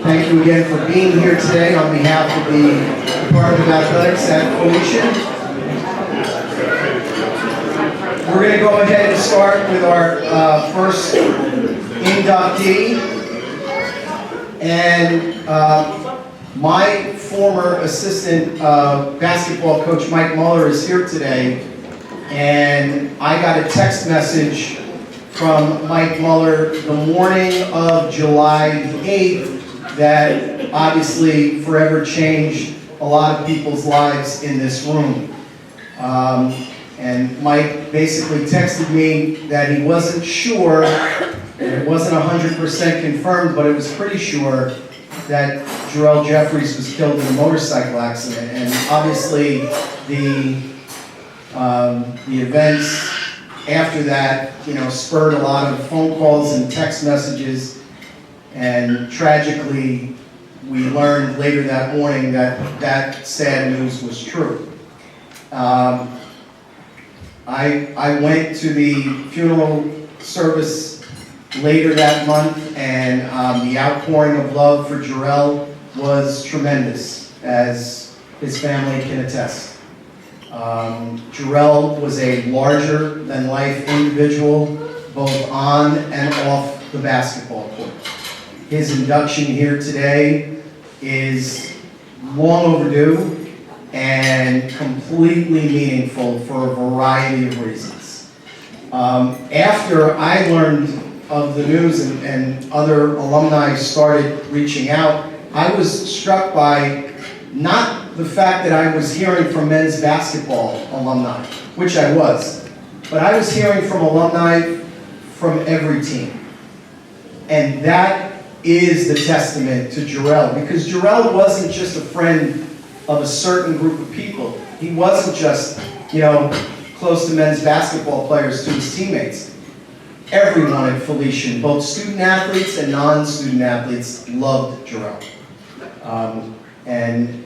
Thank you again for being here today on behalf of the Department of Athletics at Felician. We're going to go ahead and start with our first inductee. And my former assistant basketball coach, Mike Muller, is here today. And I got a text message from Mike Muller the morning of July the 8th that obviously forever changed a lot of people's lives in this room. And Mike basically texted me that he wasn't sure, it wasn't 100% confirmed, but it was pretty sure that Jerrell Jeffries was killed in a motorcycle accident. And obviously the events after that, spurred a lot of phone calls and text messages, and tragically, we learned later that morning that that sad news was true. I went to the funeral service later that month, and the outpouring of love for Jerrell was tremendous, as his family can attest. Jerrell was a larger-than-life individual, both on and off the basketball court. His induction here today is long overdue and completely meaningful for a variety of reasons. After I learned of the news and other alumni started reaching out, I was struck by not the fact that I was hearing from men's basketball alumni, which I was, but I was hearing from alumni from every team. And that is the testament to Jerrell, because Jerrell wasn't just a friend of a certain group of people. He wasn't just, close to men's basketball players to his teammates. Everyone at Felician, both student athletes and non-student athletes, loved Jerrell. And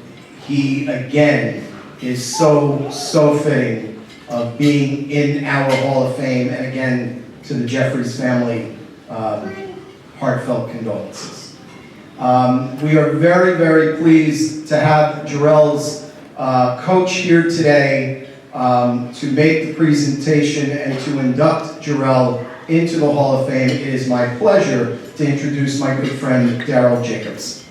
he, again, is so fitting of being in our Hall of Fame. And again, to the Jeffries family, heartfelt condolences. We are very, very pleased to have Jerrell's coach here today to make the presentation and to induct Jerrell into the Hall of Fame. It is my pleasure to introduce my good friend, Darryl Jacobs.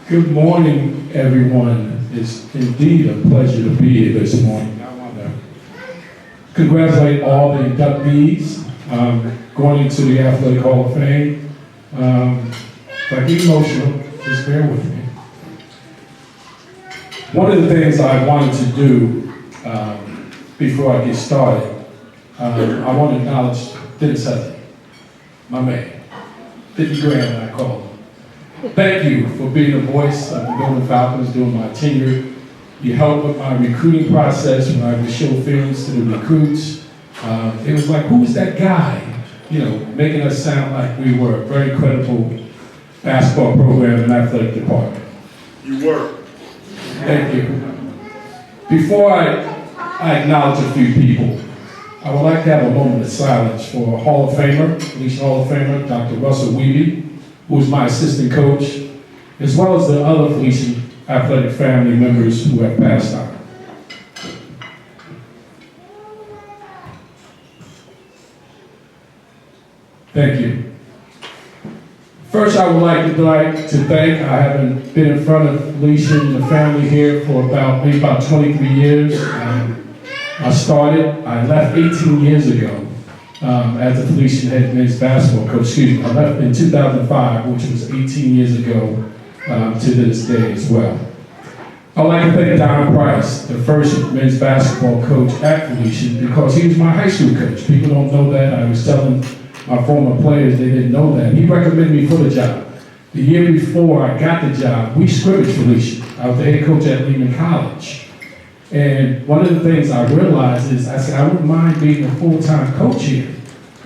Good morning, everyone. It's indeed a pleasure to be here this morning. I want to congratulate all the inductees going into the Athletic Hall of Fame. If I get emotional, just bear with me. One of the things I wanted to do before I get started, I want to acknowledge Dennis Hudson, my man, 50 grand I call him. Thank you for being a voice of the Golden Falcons during my tenure. You helped with my recruiting process when I would show feelings to the recruits. It was like, who was that guy? Making us sound like we were a very credible basketball program and athletic department. You were. Thank you. Before I acknowledge a few people, I would like to have a moment of silence for Hall of Famer, Felician Hall of Famer, Dr. Russell Weeby, who was my assistant coach, as well as the other Felician athletic family members who have passed on. Thank you. First, I would like to thank, I haven't been in front of Felician and the family here for maybe about 23 years. I left 18 years ago as the Felician head men's basketball coach. I left in 2005, which was 18 years ago to this day as well. I'd like to thank Don Price, the first men's basketball coach at Felician, because he was my high school coach. People don't know that. I was telling my former players, they didn't know that. He recommended me for the job. The year before I got the job, we scrimmaged Felician. I was the head coach at Lehman College. And one of the things I realized is, I said, I wouldn't mind being a full-time coach here,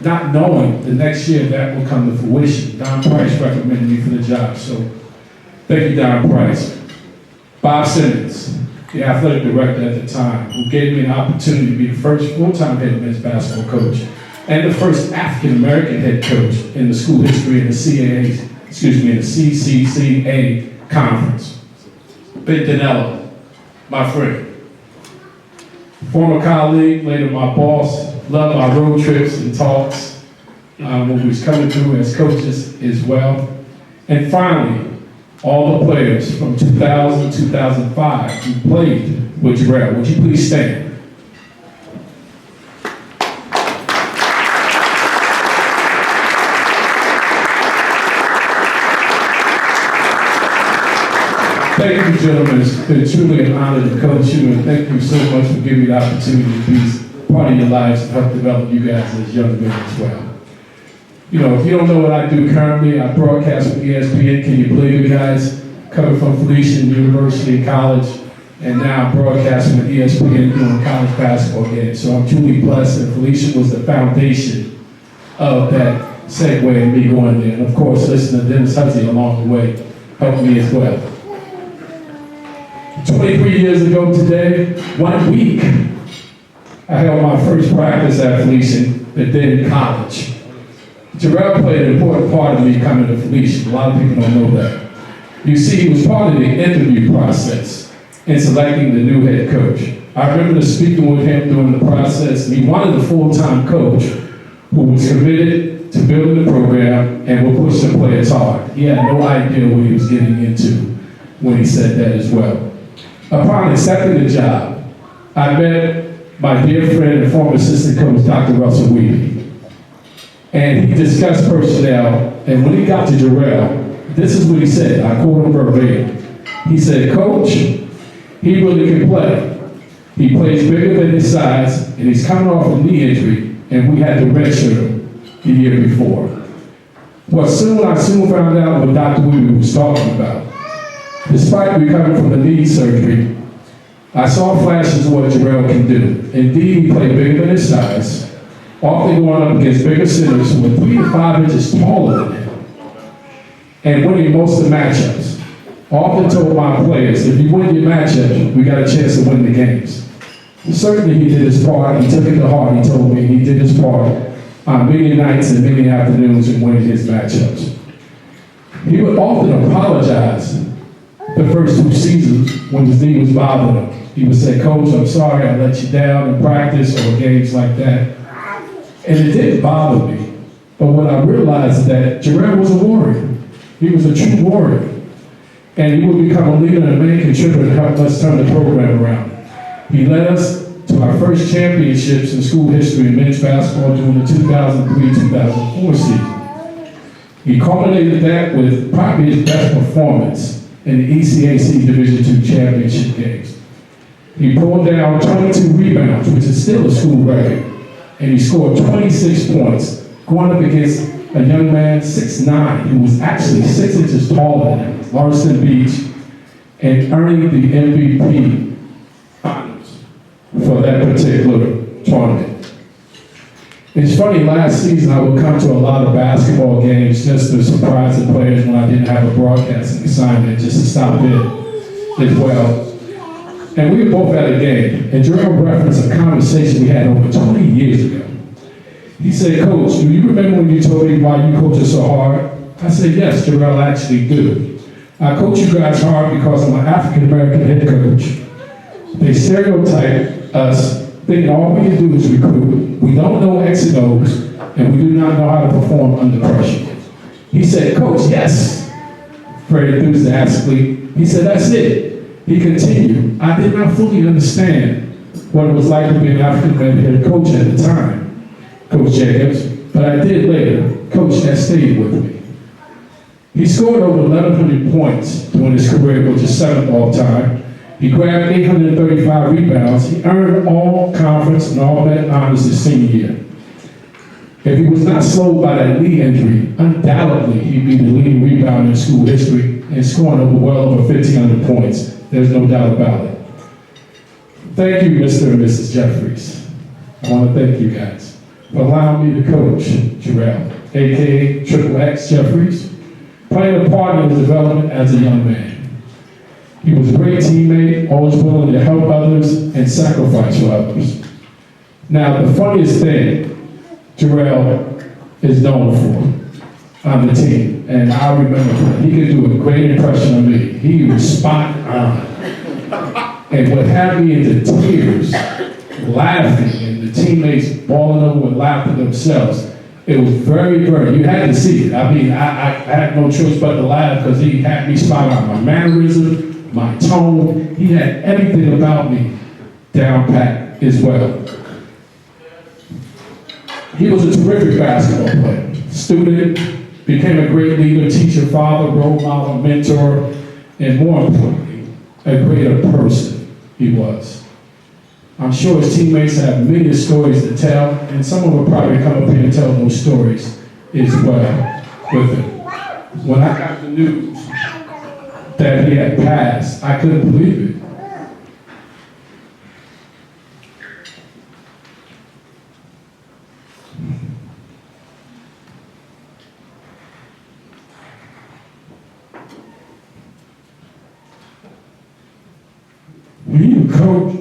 not knowing the next year that will come to fruition. Don Price recommended me for the job, so thank you, Don Price. Bob Simmons, the athletic director at the time, who gave me an opportunity to be the first full-time head men's basketball coach and the first African-American head coach in the school history and the CAA's the CCCA conference. Big Danilo, my friend. Former colleague, later my boss, loved my road trips and talks when we was coming through as coaches as well. And finally, all the players from 2000 to 2005 who played with Jerrell. Would you please stand? Thank you, gentlemen. It's been truly an honor to coach you, and thank you so much for giving me the opportunity to be part of your lives and help develop you guys as young men as well. You know, if you don't know what I do currently, I broadcast with ESPN. Can you believe it, guys? Coming from Felician University College, and now I'm broadcasting with ESPN doing college basketball games. So I'm truly blessed, and Felician was the foundation of that segue and me going there. And of course, listening to Dennis Hudson along the way helped me as well. 23 years ago today, 1 week, I held my first practice at Felician, and then in college. Jerrell played an important part of me coming to Felician. A lot of people don't know that. You see, he was part of the interview process in selecting the new head coach. I remember speaking with him during the process, and he wanted a full-time coach who was committed to building the program and would push the players hard. He had no idea what he was getting into when he said that as well. Upon accepting the job, I met my dear friend and former assistant coach, Dr. Russell Weeby. And he discussed personnel, and when he got to Jerrell, this is what he said, I quote him verbatim. He said, "Coach, he really can play. He plays bigger than his size, and he's coming off a knee injury, and we had to redshirt him the year before." Well, I soon found out what Dr. Weeby was talking about. Despite recovering from the knee surgery, I saw flashes of what Jerrell can do. Indeed, he played bigger than his size, often going up against bigger centers who were 3 to 5 inches taller than him, and winning most of the matchups. I often told my players, if you win your matchups, we got a chance to win the games. Certainly he did his part, he took it to heart, he told me he did his part on many nights and many afternoons in winning his matchups. He would often apologize the first 2 seasons when his knee was bothering him. He would say, "Coach, I'm sorry I let you down in practice or games like that." And it didn't bother me. But what I realized is that Jerrell was a warrior. He was a true warrior. And he would become a leader and a main contributor to help us turn the program around. He led us to our first championships in school history in men's basketball during the 2003-2004 season. He culminated that with probably his best performance in the ECAC Division II championship games. He pulled down 22 rebounds, which is still a school record, and he scored 26 points, going up against a young man, 6'9", who was actually 6 inches taller than him, Larston Beach, and earning the MVP honors for that particular tournament. It's funny, last season I would come to a lot of basketball games just to surprise the players when I didn't have a broadcasting assignment, just to stop in as well. And we were both at a game, and Jerrell referenced a conversation we had over 20 years ago. He said, "Coach, do you remember when you told me why you coach us so hard?" I said, "Yes, Jerrell, I actually do. I coach you guys hard because I'm an African-American head coach. They stereotype us thinking all we can do is recruit. We don't know X and O's, and we do not know how to perform under pressure." He said, "Coach, yes," very enthusiastically. He said, "That's it." He continued, "I did not fully understand what it was like to be an African-American head coach at the time, Coach Jacobs, but I did later. Coach, that stayed with me." He scored over 1,100 points during his career, which is 7th all time. He grabbed 835 rebounds. He earned all conference and all net honors his senior year. If he was not slowed by that knee injury, undoubtedly he'd be the leading rebounder in school history and scoring well over 1,500 points. There's no doubt about it. Thank you, Mr. and Mrs. Jeffries. I want to thank you guys for allowing me to coach Jerrell, a.k.a. Triple X Jeffries, playing a part in his development as a young man. He was a great teammate, always willing to help others and sacrifice for others. Now, the funniest thing Jerrell is known for on the team. And I remember he could do a great impression of me. He was spot on. And what had me into tears, laughing, and the teammates balling over and laughing themselves. It was very, you had to see it. I mean, I had no choice but to laugh because he had me spot on. My mannerism, my tone, he had everything about me down pat as well. He was a terrific basketball player. Student, became a great leader, teacher, father, role model, mentor, and more importantly, a greater person he was. I'm sure his teammates have many stories to tell, and someone will probably come up here and tell those stories as well with him. When I got the news that he had passed, I couldn't believe it. When you coach,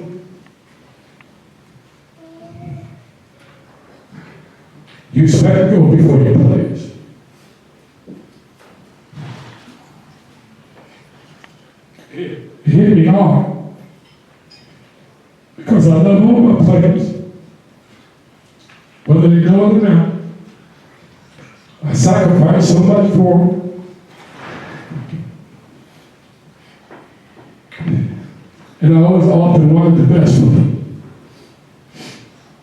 you expect to go before your players. It hit me hard because I love all my players, whether they know it or not. I sacrifice so much for them. And I always often wanted the best for them.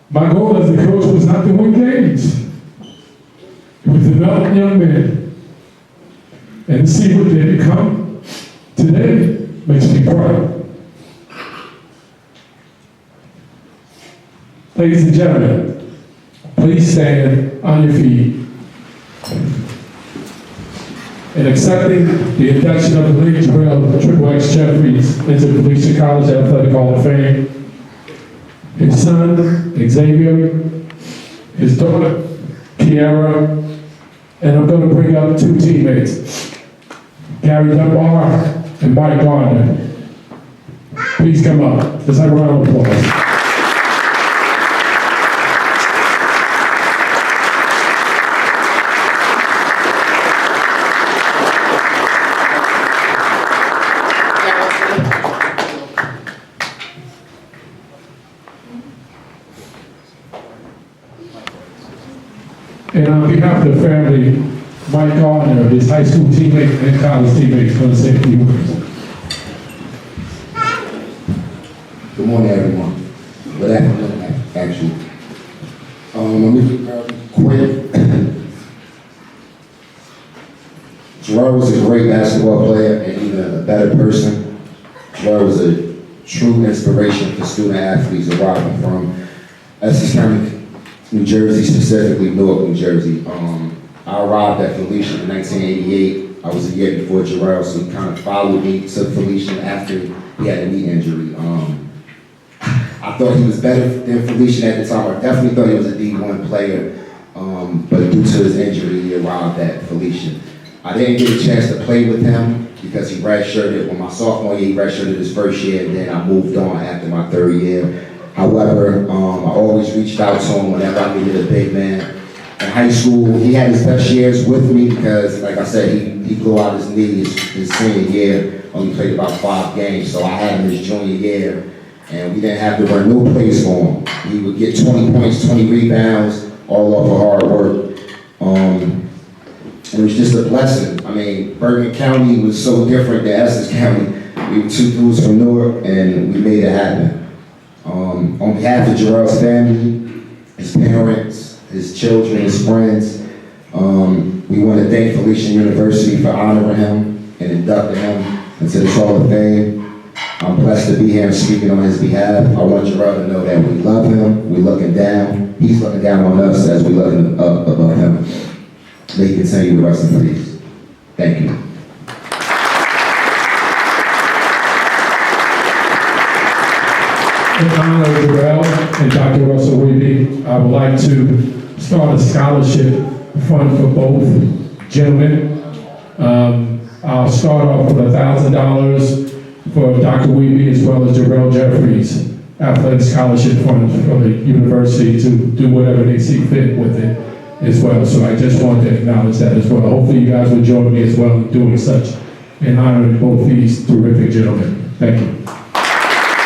My goal as a coach was not to win games. It was to develop young men. And to see what they become today makes me proud. Ladies and gentlemen, please stand on your feet. In accepting the induction of the late Jerrell W. Jeffries into the Felicia College Athletic Hall of Fame, his son, Xavier, his daughter, Kiara, and I'm going to bring up two teammates, Darryl W and Mike Gardner. Please come up. Let's have a round of applause. And on behalf of the family, Mike Gardner, his high school teammate and college teammate, is going to say a few words. Good morning, everyone. Good afternoon, actually. Let me be quick. Jerrell was a great basketball player and even a better person. Jerrell was a true inspiration for student athletes arriving from Essex County, New Jersey, specifically Newark, New Jersey. I arrived at Felicia in 1988. I was a year before Jerrell, so he kind of followed me to Felicia after he had a knee injury. I thought he was better than Felicia at the time. I definitely thought he was a D1 player, but due to his injury, he arrived at Felicia. I didn't get a chance to play with him because he redshirted. When my sophomore year, he redshirted his first year, and then I moved on after my third year. However, I always reached out to him whenever I needed a big man. In high school, he had his best years with me because, like I said, he blew out his knee his senior year, only played about 5 games, so I had him his junior year, and we didn't have to run no plays for him. He would get 20 points, 20 rebounds, all off of hard work. And it was just a blessing. I mean, Bergen County was so different than Essex County. We were 2 dudes from Newark, and we made it happen. On behalf of Jerrell's family, his parents, his children, his friends, we want to thank Felicia University for honoring him and inducting him into the Hall of Fame. I'm blessed to be here and speaking on his behalf. I want Jerrell to know that we love him, we're looking down, he's looking down on us as we're looking up above him. May he continue with us in peace. Thank you. In honor of Jerrell and Dr. Russell Weeby, I would like to start a scholarship fund for both gentlemen. I'll start off with $1,000 for Dr. Weeby as well as Jerrell Jeffries athletic scholarship fund for the university to do whatever they see fit with it. as well. So I just wanted to acknowledge that as well. Hopefully you guys will join me as well in doing such in honoring both these terrific gentlemen. Thank you.